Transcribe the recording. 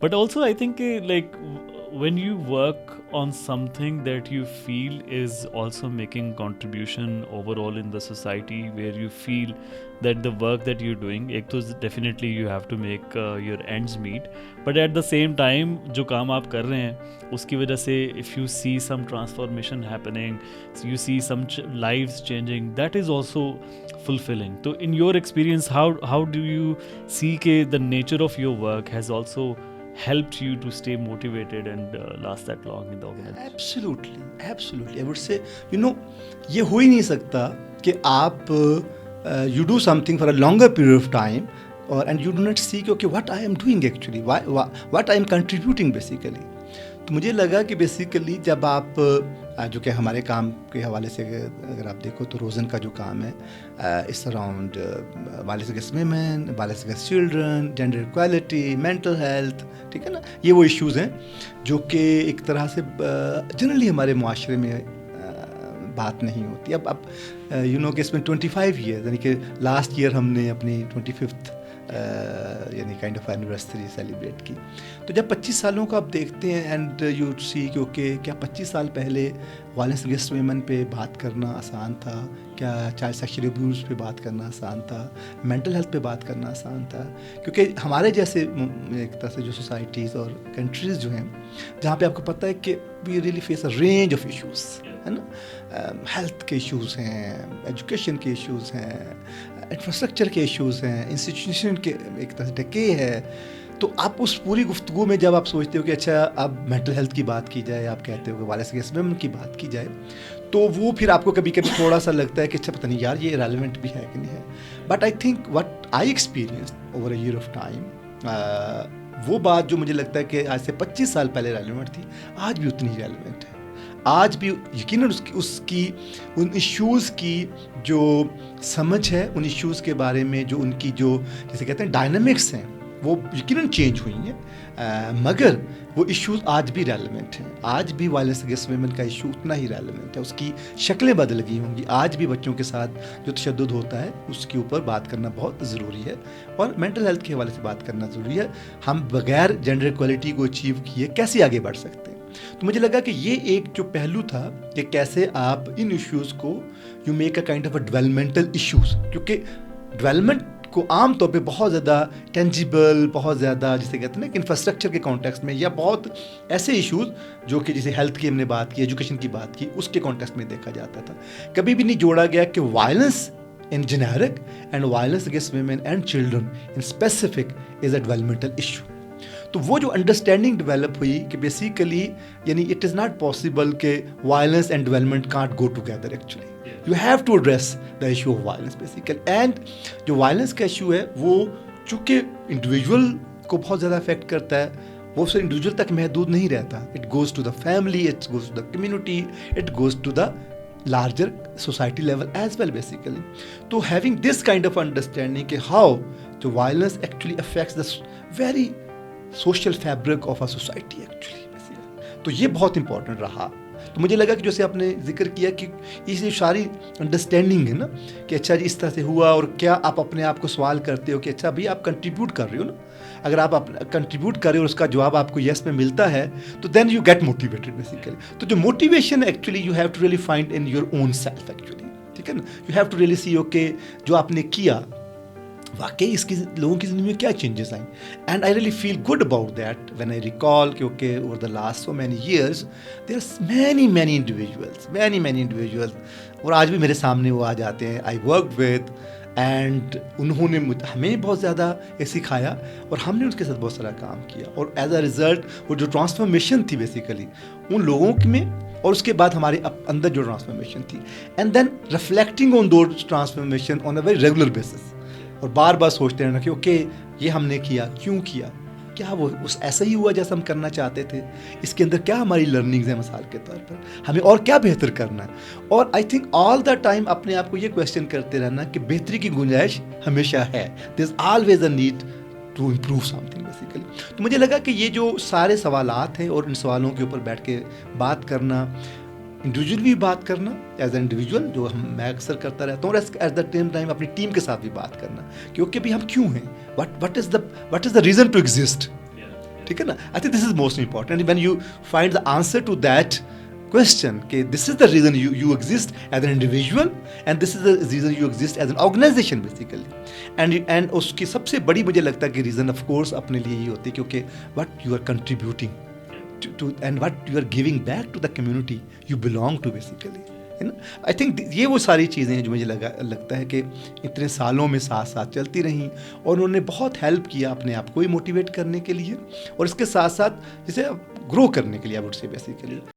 But also I think like when you work on something that you feel is also making contribution overall in the society, where you feel that the work that you're doing, ek to definitely you have to make your ends meet, but at the same time jo kaam aap kar rahe hain uski wajah se if you see some transformation happening, so you see some lives changing, that is also fulfilling. So in your experience, how do you see ke the nature of your work has also helped you to stay motivated and last that long in the organization? Absolutely. I would say, یہ ہو ہی نہیں سکتا کہ آپ you do something for a longer period of time and you do not see کہ what I am doing actually, what I am contributing basically. تو مجھے لگا کہ بیسیکلی جب آپ جو کہ ہمارے کام کے حوالے سے اگر آپ دیکھو تو روزن کا جو کام ہے اس around violence against women, violence against children, gender equality, mental health, ٹھیک ہے نا، یہ وہ ایشوز ہیں جو کہ ایک طرح سے جنرلی ہمارے معاشرے میں بات نہیں ہوتی. اب کہ اس میں 25 ایئرز، یعنی کہ لاسٹ ایئر ہم نے اپنی 25th یعنی کائنڈ آف اینیورسری سیلیبریٹ کی. تو جب 25 سالوں کو آپ دیکھتے ہیں اینڈ یو سی کہ کیا 25 سال پہلے وائلنس اگینسٹ ویمن پہ بات کرنا آسان تھا؟ کیا چائلڈ سیکشل ابیوز پہ بات کرنا آسان تھا؟ مینٹل ہیلتھ پہ بات کرنا آسان تھا؟ کیونکہ ہمارے جیسے ایک طرح سے جو سوسائٹیز اور کنٹریز جو ہیں جہاں پہ آپ کو پتہ ہے کہ we really face a range of issues, ہے نا، ہیلتھ کے ایشوز ہیں، ایجوکیشن کے ایشوز ہیں، انفراسٹرکچر کے ایشوز ہیں، انسٹیٹیوشن کے ایک طرح سے ڈکے ہے. تو آپ اس پوری گفتگو میں جب آپ سوچتے ہو کہ اچھا اب مینٹل ہیلتھ کی بات کی جائے، آپ کہتے ہو کہ وائلنس اگینسٹ ویمن کی بات کی جائے، تو وہ پھر آپ کو کبھی کبھی تھوڑا سا لگتا ہے کہ اچھا پتہ نہیں یار یہ ریلیونٹ بھی ہے کہ نہیں ہے. But I think what I experience over a year of time, وہ بات جو مجھے لگتا ہے کہ آج سے 25 سال پہلے ریلیونٹ تھی، آج بھی اتنی ریلیونٹ ہے. آج بھی یقیناً اس کی ان ایشوز کی جو سمجھ ہے، ان ایشوز کے بارے میں جو ان کی جو جیسے کہتے ہیں ڈائنامکس ہیں، وہ یقیناً چینج ہوئی ہیں، مگر وہ ایشوز آج بھی ریلیونٹ ہیں. آج بھی وائلنس اگینسٹ ویمن کا ایشو اتنا ہی ریلیونٹ ہے. اس کی شکلیں بدل گئی ہوں گی. آج بھی بچوں کے ساتھ جو تشدد ہوتا ہے اس کے اوپر بات کرنا بہت ضروری ہے، اور مینٹل ہیلتھ کے حوالے سے بات کرنا ضروری ہے. ہم بغیر جینڈر ایکویلٹی کو اچیو کیے کیسے آگے بڑھ سکتے ہیں؟ تو مجھے لگا کہ یہ ایک جو پہلو تھا کہ کیسے آپ ان ایشوز کو you make a kind of a developmental issues, کیونکہ ڈیولپمنٹ کو عام طور پہ بہت زیادہ ٹینجیبل، بہت زیادہ جسے کہتے ہیں نا کہ انفراسٹرکچر کے کانٹیکسٹ میں، یا بہت ایسے ایشوز جو کہ جیسے ہیلتھ کی ہم نے بات کی، ایجوکیشن کی بات کی، اس کے کانٹیکسٹ میں دیکھا جاتا تھا. کبھی بھی نہیں جوڑا گیا کہ violence in generic and violence against women and children in specific is a developmental issue. تو وہ جو انڈرسٹینڈنگ ڈیولپ ہوئی کہ بیسیکلی یعنی اٹ از ناٹ پاسبل کہ violence and development can't go together. Actually you have to address the issue of violence basically. And جو violence کا issue ہے وہ چونکہ انڈیویجول کو بہت زیادہ افیکٹ کرتا ہے، وہ صرف انڈیویجول تک محدود نہیں رہتا. It goes to the family, it goes to the community, it goes to the larger society level as well basically. تو having this kind of understanding کہ how the violence actually affects the very social fabric of a society actually basically. تو یہ بہت important رہا. تو مجھے لگا کہ جیسے آپ نے ذکر کیا کہ یہ ساری انڈرسٹینڈنگ ہے نا کہ اچھا جی اس طرح سے ہوا، اور کیا آپ اپنے آپ کو سوال کرتے ہو کہ اچھا بھائی آپ کنٹریبیوٹ کر رہے ہو نا. اگر آپ کنٹریبیوٹ کر رہے ہو اور اس کا جواب آپ کو یس میں ملتا ہے تو then you get motivated basically. تو جو motivation actually you have to really find in your own self actually, ٹھیک ہے نا. You have to really see okay جو آپ نے کیا واقعی اس کی لوگوں کی زندگی میں کیا چینجز آئیں. And I really feel good about that when I recall کہ okay over the last so many years there are many individuals, اور آج بھی میرے سامنے وہ آ جاتے ہیں آئی ورک ود، اینڈ انہوں نے ہمیں بہت زیادہ سکھایا اور ہم نے اس کے ساتھ بہت سارا کام کیا. اور ایز اے ریزلٹ وہ جو ٹرانسفارمیشن تھی بیسیکلی ان لوگوں میں، اور اس کے بعد ہمارے اندر جو ٹرانسفارمیشن تھی، and then reflecting on those transformation on a very regular basis, اور بار بار سوچتے رہنا کہ اوکے یہ ہم نے کیا، کیوں کیا، کیا وہ ایسا ہی ہوا جیسا ہم کرنا چاہتے تھے، اس کے اندر کیا ہماری لرننگز ہیں مثال کے طور پر، ہمیں اور کیا بہتر کرنا ہے. اور I think all the time اپنے آپ کو یہ کویشچن کرتے رہنا کہ بہتری کی گنجائش ہمیشہ ہے. There is always a need to improve something basically. تو مجھے لگا کہ یہ جو سارے سوالات ہیں اور ان سوالوں کے اوپر بیٹھ کے بات کرنا، انڈیویجول بھی بات کرنا ایز اے انڈیویجول جو میں اکثر کرتا رہتا ہوں، اور ایٹ دا سیم ٹائم اپنی ٹیم کے ساتھ بھی بات کرنا کہ اوکے بھی ہم کیوں ہیں، what is the reason to exist. ٹھیک ہے نا. I think this is most important when you find the answer to that question کہ this is the reason you exist as an individual and this is the reason you exist as an organization basically and اس کی سب سے بڑی مجھے لگتا ہے کہ reason of course اپنے لیے یہ ہوتی ہے کیونکہ what you are contributing to and what you are giving back to the community you belong to basically. I think یہ وہ ساری چیزیں ہیں جو مجھے لگتا ہے کہ اتنے سالوں میں ساتھ ساتھ چلتی رہیں اور انہوں نے بہت ہیلپ کیا اپنے آپ کو ہی موٹیویٹ کرنے کے لیے اور اس کے ساتھ ساتھ جسے گرو کرنے کے لیے I would say basically.